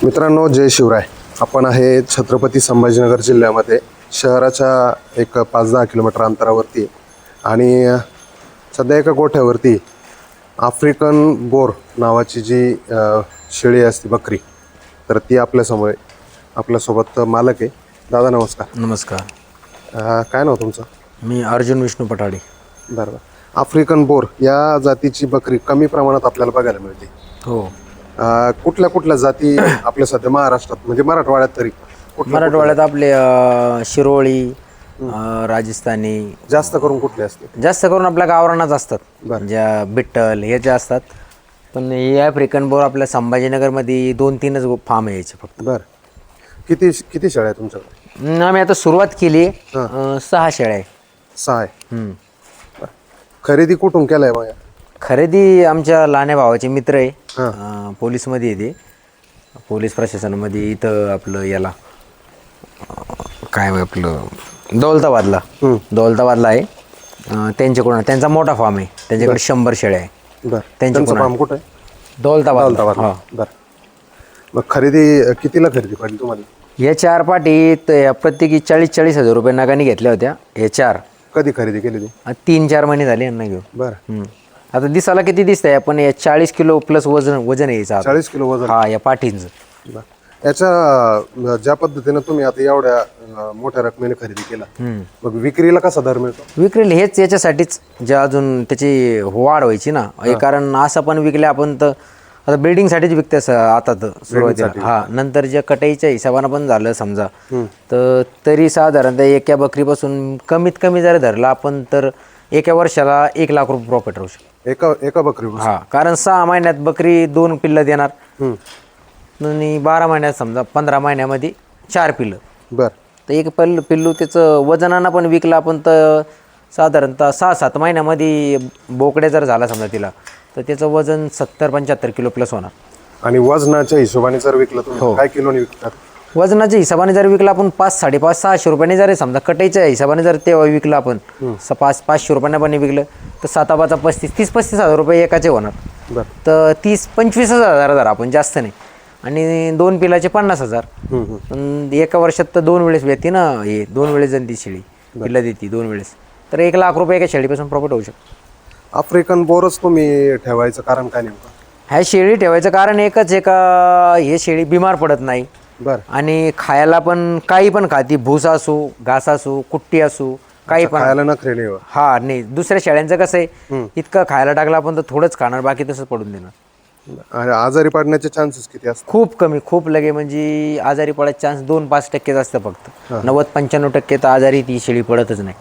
मित्रांनो, जय शिवराय. आपण आहे छत्रपती संभाजीनगर जिल्ह्यामध्ये शहराच्या एक 5-10 किलोमीटर अंतरावरती आणि सध्या एका गोठ्यावरती आफ्रिकन बोर नावाची जी शेळी असते, बकरी, तर ती आपल्यासमोर आहे. आपल्यासोबत मालक आहे. दादा नमस्कार. नमस्कार. काय नाव तुमचं? मी अर्जुन विष्णू पठाडे. बरोबर. आफ्रिकन बोर या जातीची बकरी कमी प्रमाणात आपल्याला बघायला मिळते. हो. कुठल्या कुठल्या जाती आपल्या सध्या महाराष्ट्रात म्हणजे मराठवाड्यात तरी मराठवाड्यात आपले शिरोळी, राजस्थानी, जास्त करून कुठले असते? जास्त करून आपल्या गावरानाच असतात. ज्या बिट्टल हे जे असतात. पण हे आफ्रिकन बोर आपल्या संभाजीनगरमध्ये 2-3च फार्म आहे याचे फक्त. बरं. किती किती शेळ्या आहे तुमच्याकडे? आम्ही आता सुरुवात केली. 6 शेळ्या आहे. 6 आहे. खरेदी कुठून केलाय मग? खरेदी आमच्या लहान्या भावाचे मित्र आहे, पोलीसमध्ये येते, पोलीस प्रशासनामध्ये. इथं आपलं याला काय आपलं दौलताबादला आहे. त्यांच्याकडून त्यांचा मोठा फार्म आहे. त्यांच्याकडे 100 शेळ्या आहे. त्यांचं फार्म कुठं आहे? दौलताबाद. बरं. मग खरेदी कितीला खरेदी पडली तुम्हाला? या 4 पाटी प्रत्येकी 40-40 हजार रुपये नगाने घेतल्या होत्या. हे 4 कधी खरेदी केली ती? 3-4 महिने झाले यांना घेऊन. बरं. आता दिसायला किती दिसतंय, पण 40 किलो प्लस वजन आहे याचं. 40 किलो वजन? हा, या पाठींचं. याच्या ज्या पद्धतीनं तुम्ही आता एवढ्या मोठ्या रकमेने खरेदी केला, मग विक्रीला कसा दर मिळतो? विक्रीला हेच याच्यासाठीच, जे अजून त्याची वाढ व्हायची ना. कारण असं पण विकले आपण तर आता बिल्डिंगसाठीच विकते आता तर सुरुवातीला. हा, नंतर जे कटाईच्या हिशोबानं पण झालं समजा, तर तरी साधारणतः एका बकरीपासून कमीत कमी जर धरला आपण तर एका वर्षाला 1 लाख रुपये प्रॉफिट राहू शकतो एका बकरी? हा, कारण 6 महिन्यात बकरी 2 पिल्लं देणार आणि 12 महिन्यात समजा 15 महिन्यामध्ये 4 पिल्लं. बरं. तर एक पिल्लू त्याचं वजनानं पण विकलं आपण तर साधारणतः 6-7 महिन्यामध्ये बोकड्या जर झाला समजा तिला, तर त्याचं वजन 70-75 किलो प्लस होणार. आणि वजनाच्या हिशोबाने जर विकलं तुम्ही काय किलोने विकतात? वजनाच्या हिशोबाने जर विकलं आपण 500-550-600 रुपयाने जर समजा कटाईच्या हिशोबाने जर तेव्हा विकलं आपण 500 रुपयाने पण विकलं तर 7-5 30-35 हजार रुपये एकाचे होणार. तर 30-25 हजार जर आपण, जास्त नाही. आणि 2 पिलाचे 50 हजार. पण एका वर्षात तर 2 वेळेस येते ना. हे 2 वेळेस जण ती शेळी पिल्ला देते 2 वेळेस, तर 1 लाख रुपये एका शेळीपासून प्रॉफिट होऊ शकतो. आफ्रिकन बोरच तुम्ही ठेवायचं कारण काय नेमकं? ह्या शेळी ठेवायचं कारण एकच आहे का हे शेळी बिमार पडत नाही. आणि खायला पण काही पण खाती, भूसा असू, घास असू, कुट्टी असू, काही पण खायला नखरे नाही. हा, नाही. दुसऱ्या शेळ्यांचं कसं आहे, इतकं खायला टाकलं आपण तर थोडंच खाणार, बाकी तसंच पडून देणार. आणि आजारी पडण्याचे चान्सेस किती असतात? खूप कमी, खूप लगे. म्हणजे आजारी पडायचे चान्स 2-5% असतं फक्त. 90-95% तर आजारी ती शेळी पडतच नाही.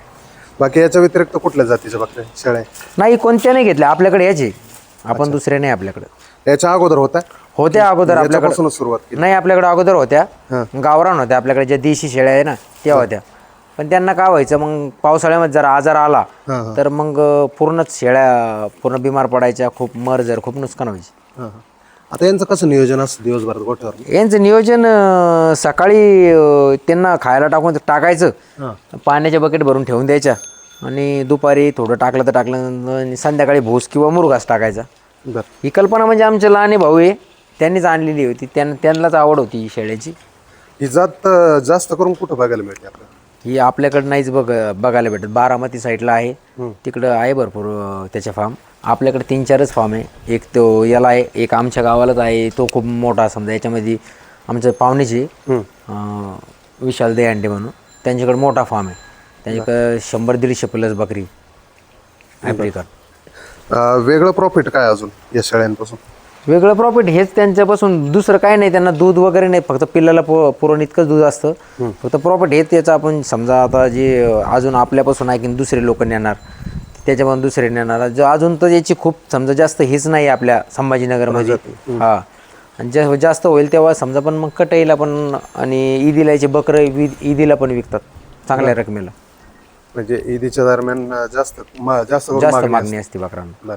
बाकी याच्या व्यतिरिक्त कुठल्या जातीच्या बकऱ्या शेळ्या नाही, कोणत्या नाही घेतल्या आपल्याकडे. याचे आपण दुसरे नाही आपल्याकडे. याच्या अगोदर होत्या अगोदर आपल्याकडे सुरुवात केली? नाही, आपल्याकडे अगोदर होत्या. गावरान होत्या आपल्याकडे, ज्या देशी शेळ्या आहे ना त्या होत्या. पण त्यांना काय व्हायचं, मग पावसाळ्यामध्ये जर आजार आला तर मग पूर्णच शेळ्या पूर्ण बिमार पडायच्या, खूप खूप नुकसान व्हायचे. आता यांचं कसं नियोजन असतं दिवसभरात गोठ्यावर? यांचं नियोजन सकाळी त्यांना खायला टाकायचं, पाण्याच्या बकेट भरून ठेवून द्यायच्या, आणि दुपारी थोडं टाकलं तर टाकलं, आणि संध्याकाळी भूस किंवा मुरघास टाकायचा. ही कल्पना म्हणजे आमचे लहान भाऊ आहे त्यांनीच आणलेली होती. त्यांनाच आवड होती शेळ्याची. ही जात जास्त करून कुठं बघायला मिळते आपल्याला? ही आपल्याकडं नाहीच बघायला भेटत. बारामती साईडला आहे, तिकडं आहे भरपूर त्याचे फार्म. आपल्याकडे 3-4च फार्म आहे. एक तो याला आहे, एक आमच्या गावालाच आहे, तो खूप मोठा समजा. याच्यामध्ये आमच्या पाहुणेचे विशाल देयांडे म्हणून, त्यांच्याकडे मोठा फार्म आहे. त्यांच्याकडे 100-150 प्लस बकरी आफ्रिकन. वेगळं प्रॉफिट काय अजून या शेळ्यांपासून? वेगळं प्रॉफिट हेच त्यांच्यापासून, दुसरं काय नाही. त्यांना दूध वगैरे नाही, फक्त पिल्लाला पुरण इतकंच दूध असतं. फक्त प्रॉफिट हेच त्याचं. आपण समजा आता जे अजून आपल्यापासून आहे की दुसरे लोक नेणार, त्याच्यापासून दुसरे नेणार, जो अजून तर याची खूप समजा जास्त हेच नाही आपल्या संभाजीनगरमध्ये. हा, आणि जेव्हा जास्त होईल तेव्हा समजा. पण मग कटाईला पण आणि ईदीला याचे बकरं ईदीला पण विकतात चांगल्या रकमेला. म्हणजे ईदीच्या दरम्यान जास्त मागणी असते बकरांना.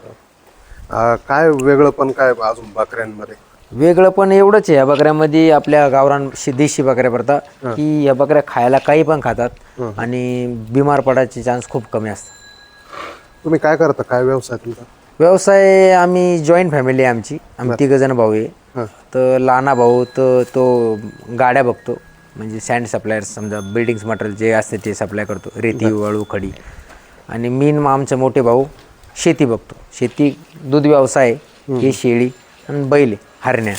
काय वेगळं पण काय अजून बकऱ्यांमध्ये? वेगळं पण एवढंच आहे या बकऱ्यामध्ये, आपल्या गावरान देशी बकऱ्या पडतात की या बकऱ्या खायला काही पण खातात आणि बिमार पडायचे चान्स खूप कमी असतात. तुम्ही काय करता, काय व्यवसाय तुमचा? व्यवसाय आम्ही जॉईंट फॅमिली आहे आमची. आम्ही 3 जण भाऊ आहे. तर लहाना भाऊ तर तो गाड्या बघतो, म्हणजे सँड सप्लायर, समजा बिल्डिंग्स मटेरियल जे असते ते सप्लाय करतो, रेती वाळू खडी. आणि मीन आमचे मोठे भाऊ शेती बघतो. शेती, दूध व्यवसाय, हे शेळी आणि बैल हरण्या.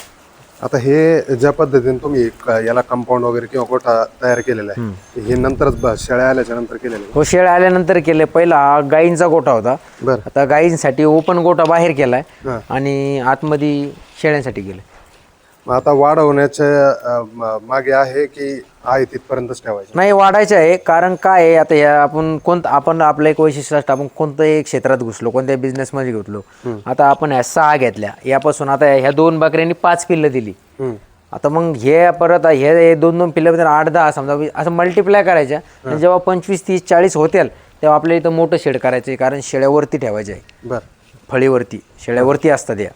आता हे ज्या पद्धतीने तुम्ही याला कंपाऊंड वगैरे किंवा गोठा तयार केलेला आहे, हे नंतरच शेळ्या आल्याच्या नंतर केलेलं आहे? हो, शेळ्या आल्यानंतर केले. पहिला हा गायींचा गोठा होता. बरं. आता गायींसाठी ओपन गोठा बाहेर केलाय आणि आतमध्ये शेळ्यांसाठी केलं. मग आता वाढ होण्याच्या मागे आहे की आहे तिथपर्यंतच ठेवायचं? नाही, वाढायचं आहे. कारण काय आहे, आता या आपण आपलं एक वैशिष्ट्य असतं, आपण कोणत्याही क्षेत्रात घुसलो, कोणत्याही बिझनेसमध्ये घुसलो. आता आपण ह्या 6 घेतल्या, यापासून आता ह्या 2 बकऱ्यांनी 5 पिल्लं दिली. आता मग हे परत हे 2-2 पिल्लं 8-10 समजा असं मल्टिप्लाय करायच्या. आणि जेव्हा 25, 30, 40 होतील तेव्हा आपल्या इथं मोठं शेड करायचं आहे, कारण शेळ्यावरती ठेवायचे आहे. बरं. फळीवरती, शेळ्यावरती असतात या.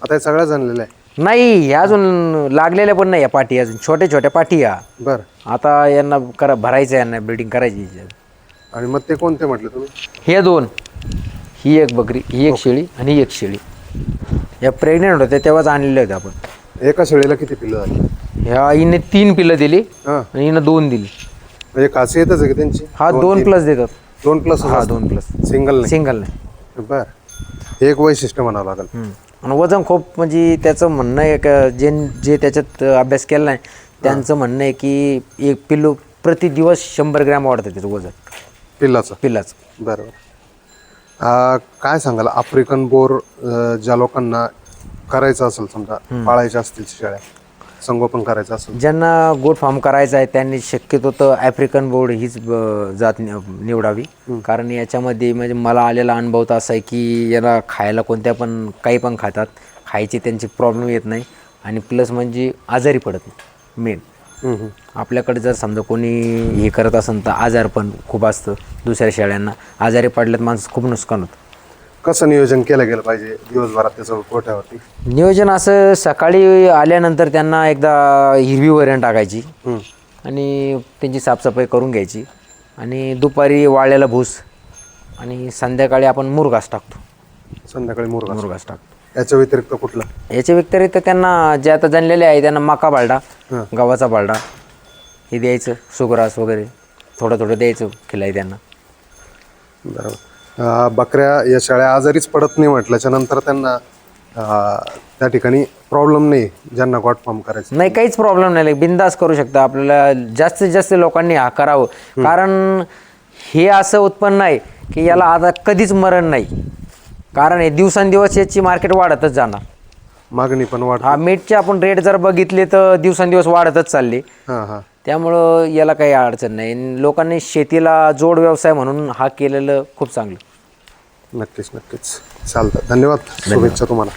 आता हे सगळ्या झालेलं आहे? नाही, ह्या अजून लागलेल्या पण नाही या पाठी, अजून छोट्या छोट्या पाठी या. बरं. आता यांना भरायचं, यांना ब्रीडिंग करायची. आणि मग ते कोणते म्हटले तुम्ही? हे 2, ही एक बकरी, ही एक शेळी आणि ही एक शेळी. या प्रेग्नेंट होत्या तेव्हाच आणलेल्या होत्या आपण. एका शेळीला किती पिल्लं झाली? ह्या हिने 3 पिल्लं दिली हां. आणि हिनं 2 दिली. म्हणजे खासियतच आहे की त्यांची? हा 2+ देतात. 2+? हा 2+. सिंगल नाही? सिंगल नाही. बरं. हे एक वैशिष्ट्य म्हणावं लागेल. आणि वजन खूप, म्हणजे त्याचं म्हणणं आहे का, जे त्याच्यात अभ्यास केला नाही त्यांचं म्हणणं आहे की एक पिल्लू प्रति दिवस 100 ग्रॅम वाढतं त्याचं वजन पिल्लाचं. बरोबर. काय सांगाल आफ्रिकन बोर ज्या लोकांना करायचं असेल, समजा पाळायच्या असतील शेळ्या, संगोपन करायचं असेल, ज्यांना गोट फार्म करायचा आहे त्यांनी शक्यतो तर आफ्रिकन बोर्ड हीच जात निवडावी. कारण याच्यामध्ये म्हणजे मला आलेला अनुभव तर असा आहे की याला खायला कोणत्या पण काही पण खातात, खायची त्यांची प्रॉब्लेम येत नाही. आणि प्लस म्हणजे आजारी पडत नाही. मेन आपल्याकडे जर समजा कोणी हे करत असेल तर आजार पण खूप असतं. दुसऱ्या शेळ्यांना आजारी पडल्यात माणसं खूप नुकसान होतं. कसं नियोजन केलं गेलं पाहिजे दिवसभरात त्याचं गोठ्यावरती? नियोजन असं, सकाळी आल्यानंतर त्यांना एकदा हिरवी वैरण टाकायची आणि त्यांची साफसफाई करून घ्यायची. आणि दुपारी वाळलेला भूस आणि संध्याकाळी आपण मुरघास टाकतो. संध्याकाळी मुरघास टाकतो. याच्या व्यतिरिक्त कुठलं? याच्या व्यतिरिक्त त्यांना जे आता जाणलेले आहे त्यांना मका बालडा, गव्हाचा बालडा हे द्यायचं. सुग्रास वगैरे थोडं द्यायचं खिलाई त्यांना. बरोबर. बकऱ्या या शेळ्या आजारीच पडत नाही म्हटल्याच्या नंतर त्यांना त्या ठिकाणी प्रॉब्लेम नाही, ज्यांना गोट फार्म करायचं नाही, काहीच प्रॉब्लेम नाही. बिंदास करू शकता. आपल्याला जास्तीत जास्त लोकांनी हा करावं. कारण हे असं उत्पन्न आहे की याला आता कधीच मरण नाही. कारण हे दिवसेंदिवस याची मार्केट वाढतच जाणार. मागणी पण वाढ. हा मीटचे आपण रेट जर बघितले तर दिवसेंदिवस वाढतच चालले. त्यामुळं याला काही अडचण नाही. लोकांनी शेतीला जोड व्यवसाय म्हणून हा केलेलं खूप चांगलं. नक्कीच चालतं. धन्यवाद. शुभेच्छा तुम्हाला.